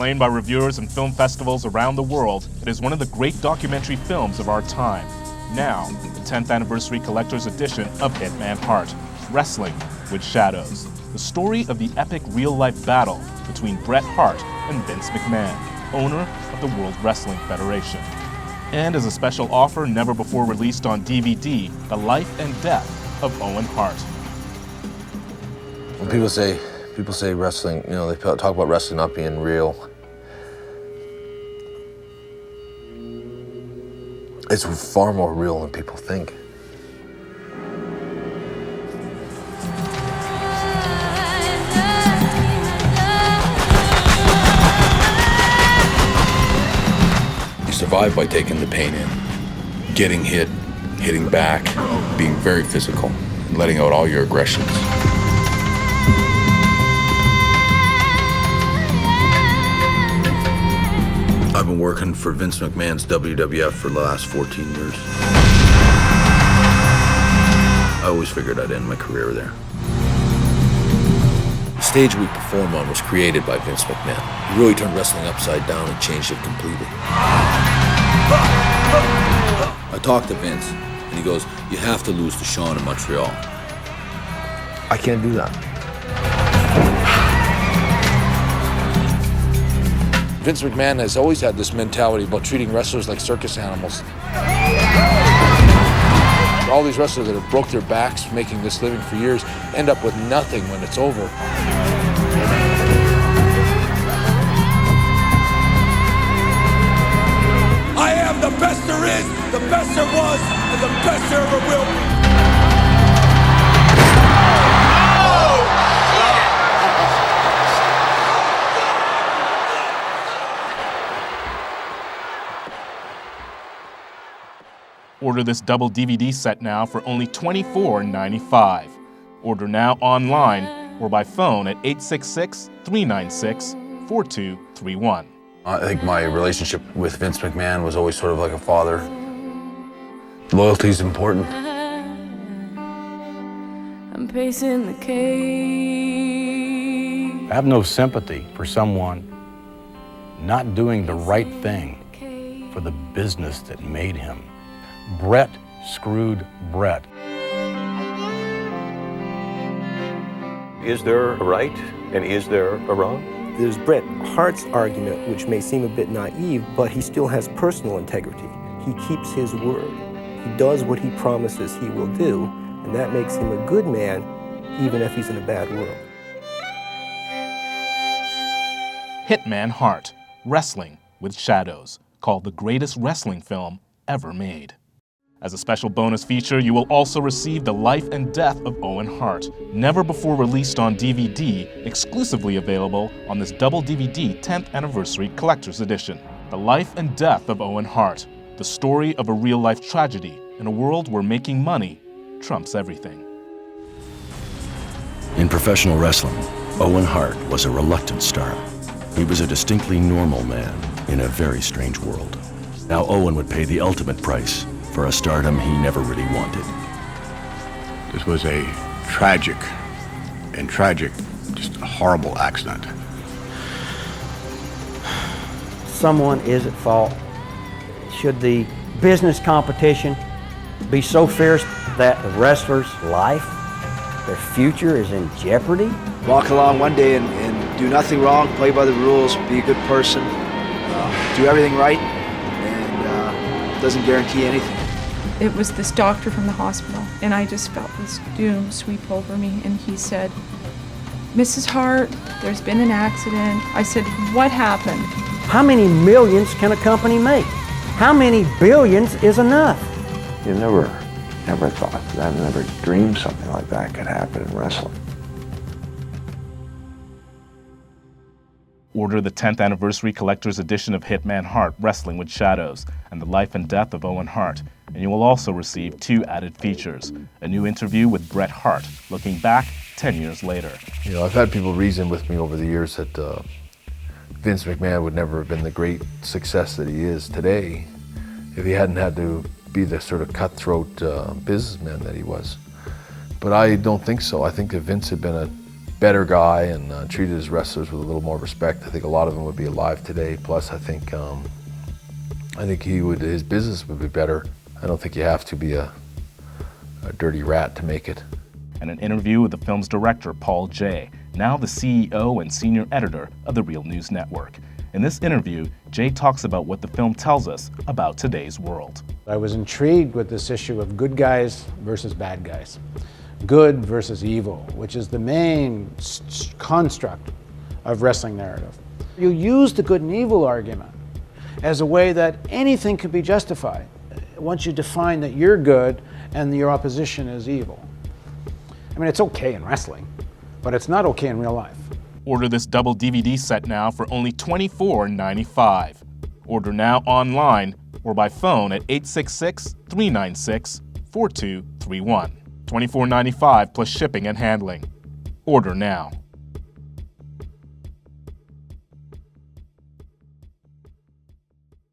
Acclaimed by reviewers and film festivals around the world, it is one of the great documentary films of our time. Now, the 10th anniversary collector's edition of Hitman Hart, Wrestling with Shadows. The story of the epic real-life battle between Bret Hart and Vince McMahon, owner of the World Wrestling Federation. And as a special offer never before released on DVD, the life and death of Owen Hart. When people say wrestling, you know, they talk about wrestling not being real. It's far more real than people think. You survive by taking the pain in, getting hit, hitting back, being very physical, and letting out all your aggressions. I've been working for Vince McMahon's WWF for the last 14 years. I always figured I'd end my career there. The stage we perform on was created by Vince McMahon. He really turned wrestling upside down and changed it completely. I talked to Vince, and he goes, "You have to lose to Shawn in Montreal." I can't do that. Vince McMahon has always had this mentality about treating wrestlers like circus animals. All these wrestlers that have broke their backs making this living for years end up with nothing when it's over. I am the best there is, the best there was, and the best there ever will be. Order this double DVD set now for only $24.95. Order now online or by phone at 866-396-4231. I think my relationship with Vince McMahon was always sort of like a father. Loyalty is important. I'm pacing the cave. I have no sympathy for someone not doing the right thing for the business that made him. Bret screwed Bret. Is there a right and is there a wrong? There's Bret Hart's argument, which may seem a bit naive, but he still has personal integrity. He keeps his word. He does what he promises he will do, and that makes him a good man, even if he's in a bad world. Hitman Hart, Wrestling with Shadows, called the greatest wrestling film ever made. As a special bonus feature, you will also receive the life and death of Owen Hart, never before released on DVD, exclusively available on this double DVD 10th Anniversary Collector's Edition. The life and death of Owen Hart, the story of a real-life tragedy in a world where making money trumps everything. In professional wrestling, Owen Hart was a reluctant star. He was a distinctly normal man in a very strange world. Now Owen would pay the ultimate price for a stardom he never really wanted. This was a tragic, just a horrible accident. Someone is at fault. Should the business competition be so fierce that the wrestler's life, their future is in jeopardy? Walk along one day and do nothing wrong, play by the rules, be a good person, do everything right, and doesn't guarantee anything. It was this doctor from the hospital, and I just felt this doom sweep over me, and he said, "Mrs. Hart, there's been an accident." I said, "What happened?" How many millions can a company make? How many billions is enough? You never thought, I never dreamed something like that could happen in wrestling. Order the 10th Anniversary Collector's Edition of Hitman Hart, Wrestling with Shadows, and the life and death of Owen Hart. And you will also receive 2 added features. A new interview with Bret Hart, looking back 10 years later. You know, I've had people reason with me over the years that Vince McMahon would never have been the great success that he is today if he hadn't had to be the sort of cutthroat businessman that he was. But I don't think so. I think if Vince had been better guy and treated his wrestlers with a little more respect, I think a lot of them would be alive today. Plus, I think his business would be better. I don't think you have to be a dirty rat to make it. And an interview with the film's director, Paul Jay, now the CEO and senior editor of the Real News Network. In this interview, Jay talks about what the film tells us about today's world. I was intrigued with this issue of good guys versus bad guys, good versus evil, which is the main construct of wrestling narrative. You use the good and evil argument as a way that anything can be justified once you define that you're good and your opposition is evil. I mean, it's okay in wrestling, but it's not okay in real life. Order this double DVD set now for only $24.95. Order now online or by phone at 866-396-4231. $24.95 plus shipping and handling. Order now.